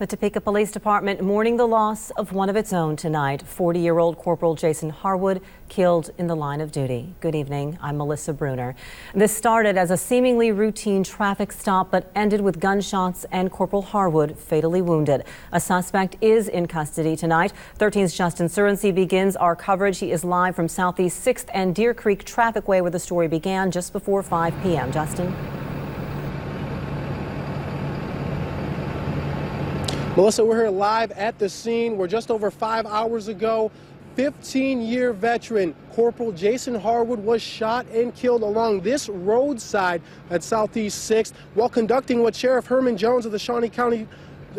The Topeka Police Department mourning the loss of one of its own tonight. 40-year-old Corporal Jason Harwood killed in the line of duty. Good evening. I'm Melissa Bruner. This started as a seemingly routine traffic stop but ended with gunshots and Corporal Harwood fatally wounded. A suspect is in custody tonight. 13's Justin Surrency begins our coverage. He is live from Southeast 6th and Deer Creek Trafficway where the story began just before 5 p.m. Justin? Melissa, we're here live at the scene where just over 5 hours ago, 15-year veteran Corporal Jason Harwood was shot and killed along this roadside at Southeast 6th while conducting what Sheriff Herman Jones of the Shawnee County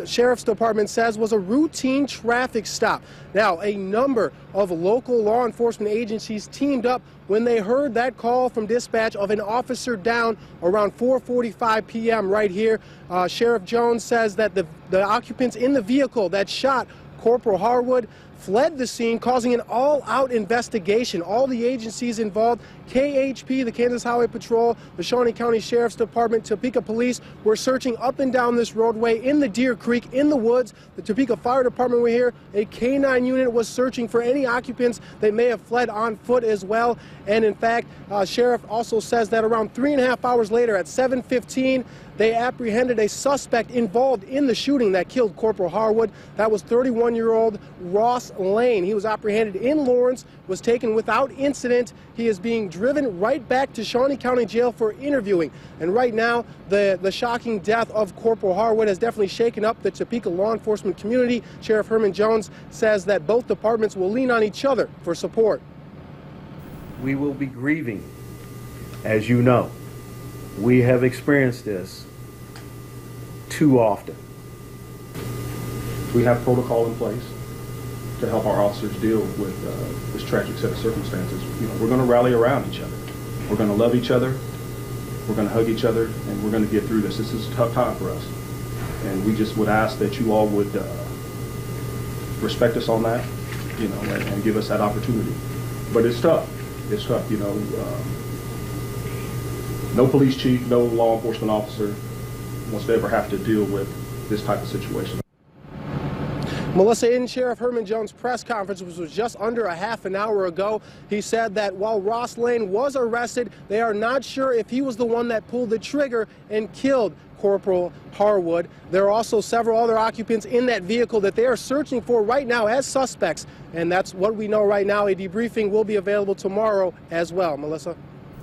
Sheriff's Department says was a routine traffic stop. Now, a number of local law enforcement agencies teamed up when they heard that call from dispatch of an officer down around 4:45 p.m. right here. Sheriff Jones says that the occupants in the vehicle that shot Corporal Harwood fled the scene, causing an all-out investigation. All the agencies involved, KHP, the Kansas Highway Patrol, the Shawnee County Sheriff's Department, Topeka Police, were searching up and down this roadway in the Deer Creek, in the woods. The Topeka Fire Department were here. A K-9 unit was searching for any occupants that may have fled on foot as well. And in fact, Sheriff also says that around 3.5 hours later at 7:15, they apprehended a suspect involved in the shooting that killed Corporal Harwood. That was 31-year-old Ross Lane. He was apprehended in Lawrence, was taken without incident. He is being driven right back to Shawnee County Jail for interviewing. And right now, the shocking death of Corporal Harwood has definitely shaken up the Topeka law enforcement community. Sheriff Herman Jones says that both departments will lean on each other for support. We will be grieving, as you know. We have experienced this too often. We have protocol in place to help our officers deal with this tragic set of circumstances. You know, we're going to rally around each other. We're going to love each other. We're going to hug each other, and we're going to get through this. This is a tough time for us, and we just would ask that you all would respect us on that, you know, and give us that opportunity. But it's tough. It's tough, you know. No police chief, no law enforcement officer wants to ever have to deal with this type of situation. Melissa, in Sheriff Herman Jones' press conference, which was just under a half an hour ago, he said that while Ross Lane was arrested, they are not sure if he was the one that pulled the trigger and killed Corporal Harwood. There are also several other occupants in that vehicle that they are searching for right now as suspects, and that's what we know right now. A debriefing will be available tomorrow as well. Melissa?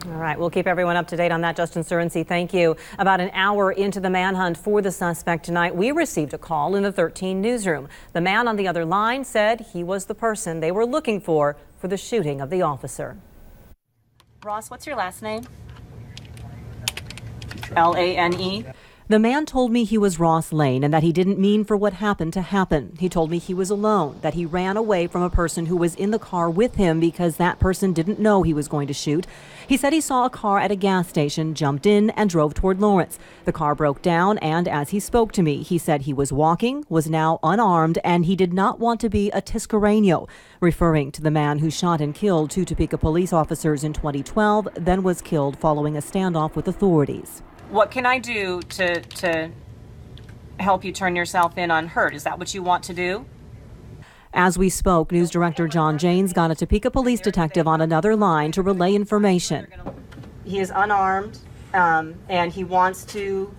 All right, we'll keep everyone up to date on that. Justin Surrency, thank you. About an hour into the manhunt for the suspect tonight, we received a call in the 13 newsroom. The man on the other line said he was the person they were looking for the shooting of the officer. Ross, what's your last name? L-A-N-E? The man told me he was Ross Lane and that he didn't mean for what happened to happen. He told me he was alone, that he ran away from a person who was in the car with him because that person didn't know he was going to shoot. He said he saw a car at a gas station, jumped in, and drove toward Lawrence. The car broke down, and as he spoke to me, he said he was walking, was now unarmed, and he did not want to be a Tiscareño, referring to the man who shot and killed 2 Topeka police officers in 2012, then was killed following a standoff with authorities. What can I do to help you turn yourself in unhurt? Is that what you want to do? As we spoke, News Director John Janes got a Topeka police detective on another line to relay information. He is unarmed, and he wants to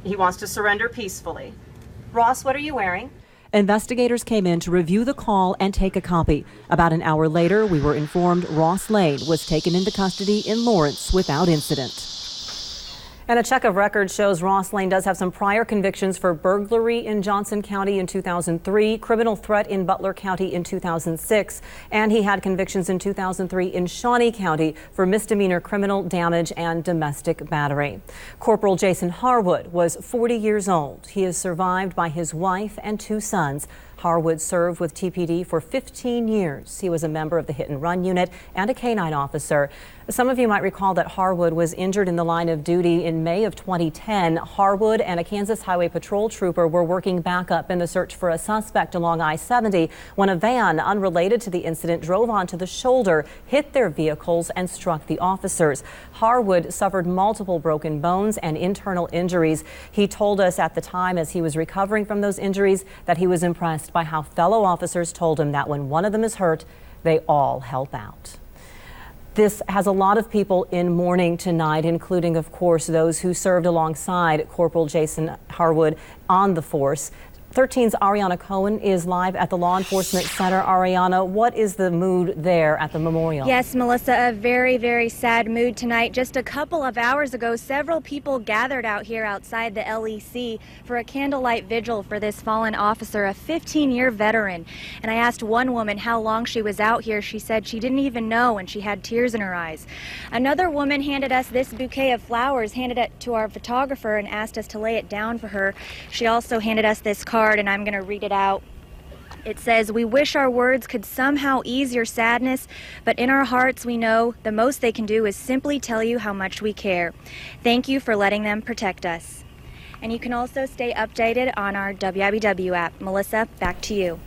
surrender peacefully. Ross, what are you wearing? Investigators came in to review the call and take a copy. About an hour later, we were informed Ross Lane was taken into custody in Lawrence without incident. And a check of records shows Ross Lane does have some prior convictions for burglary in Johnson County in 2003, criminal threat in Butler County in 2006, and he had convictions in 2003 in Shawnee County for misdemeanor criminal damage and domestic battery. Corporal Jason Harwood was 40 years old. He is survived by his wife and 2 sons. Harwood served with TPD for 15 years. He was a member of the hit and run unit and a canine officer. Some of you might recall that Harwood was injured in the line of duty in May of 2010. Harwood and a Kansas Highway Patrol trooper were working back up in the search for a suspect along I-70 when a van unrelated to the incident drove onto the shoulder, hit their vehicles, and struck the officers. Harwood suffered multiple broken bones and internal injuries. He told us at the time, as he was recovering from those injuries, that he was impressed by how fellow officers told him that when one of them is hurt, they all help out. This has a lot of people in mourning tonight, including, of course, those who served alongside Corporal Jason Harwood on the force. 13's Ariana Cohen is live at the Law Enforcement Center. Ariana, what is the mood there at the memorial? Yes, Melissa, a very, very sad mood tonight. Just a couple of hours ago, several people gathered out here outside the LEC for a candlelight vigil for this fallen officer, a 15-year veteran. And I asked one woman how long she was out here. She said she didn't even know, and she had tears in her eyes. Another woman handed us this bouquet of flowers, handed it to our photographer, and asked us to lay it down for her. She also handed us this card, and I'm going to read it out. It says, "We wish our words could somehow ease your sadness, but in our hearts we know the most they can do is simply tell you how much we care. Thank you for letting them protect us." And you can also stay updated on our WIBW app. Melissa, back to you.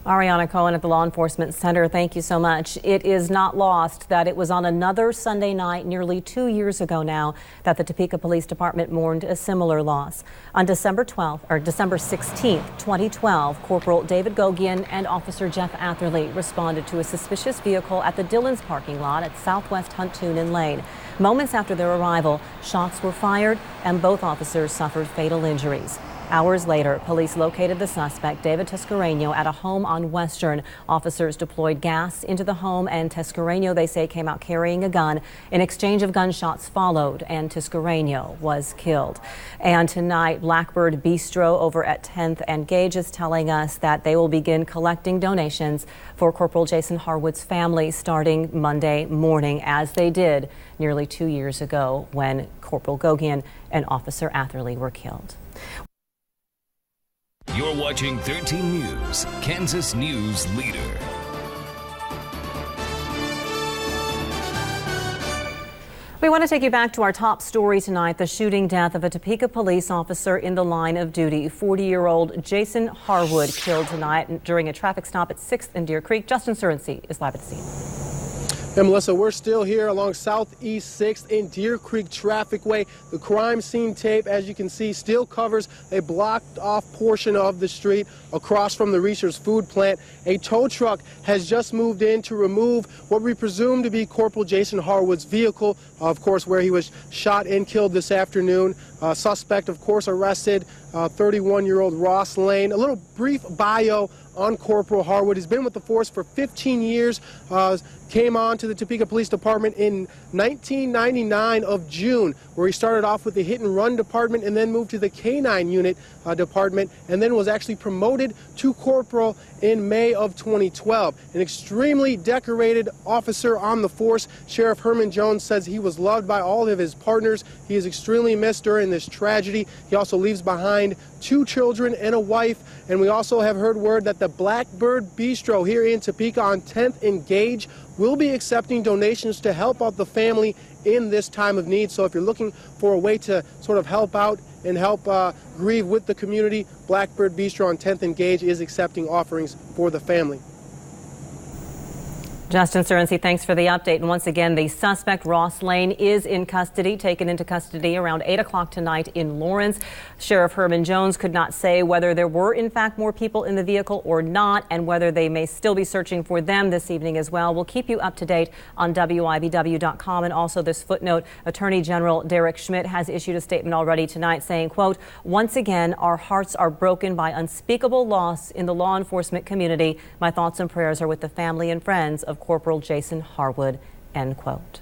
Ariana Cohen at the Law Enforcement Center, thank you so much. It is not lost that it was on another Sunday night nearly 2 years ago now that the Topeka Police Department mourned a similar loss. On December 16th, 2012, Corporal David Gogian and Officer Jeff Atherley responded to a suspicious vehicle at the Dillon's parking lot at Southwest Huntunen Lane. Moments after their arrival, shots were fired and both officers suffered fatal injuries. Hours later, police located the suspect, David Tescareño, at a home on Western. Officers deployed gas into the home, and Tescareño, they say, came out carrying a gun. An exchange of gunshots followed, and Tescareño was killed. And tonight, Blackbird Bistro over at 10th and Gage is telling us that they will begin collecting donations for Corporal Jason Harwood's family starting Monday morning, as they did nearly 2 years ago when Corporal Gogian and Officer Atherley were killed. You're watching 13 News, Kansas News Leader. We want to take you back to our top story tonight, the shooting death of a Topeka police officer in the line of duty. 40-year-old Jason Harwood killed tonight during a traffic stop at 6th and Deer Creek. Justin Surensey is live at the scene. And Melissa, we're still here along Southeast 6th in Deer Creek Trafficway. The crime scene tape, as you can see, still covers a blocked off portion of the street across from the Reese's food plant. A tow truck has just moved in to remove what we presume to be Corporal Jason Harwood's vehicle, of course, where he was shot and killed this afternoon. Suspect, of course, arrested, 31-year-old Ross Lane. A little brief bio on Corporal Harwood. He's been with the force for 15 years, came on to the Topeka Police Department in 1999 of June, where he started off with the hit and run department and then moved to the K-9 unit department, and then was actually promoted to corporal in May of 2012. An extremely decorated officer on the force. Sheriff Herman Jones says he was loved by all of his partners. He is extremely missed during this tragedy. He also leaves behind 2 children and a wife, and we also have heard word that the Blackbird Bistro here in Topeka on 10th and Gage will be accepting donations to help out the family in this time of need. So if you're looking for a way to sort of help out and help grieve with the community, Blackbird Bistro on 10th and Gage is accepting offerings for the family. Justin Surensey, thanks for the update. And once again, the suspect, Ross Lane, is in custody, taken into custody around 8 o'clock tonight in Lawrence. Sheriff Herman Jones could not say whether there were, in fact, more people in the vehicle or not, and whether they may still be searching for them this evening as well. We'll keep you up to date on WIBW.com. And also this footnote, Attorney General Derek Schmidt has issued a statement already tonight saying, quote, "Once again, our hearts are broken by unspeakable loss in the law enforcement community. My thoughts and prayers are with the family and friends of Corporal Jason Harwood," end quote.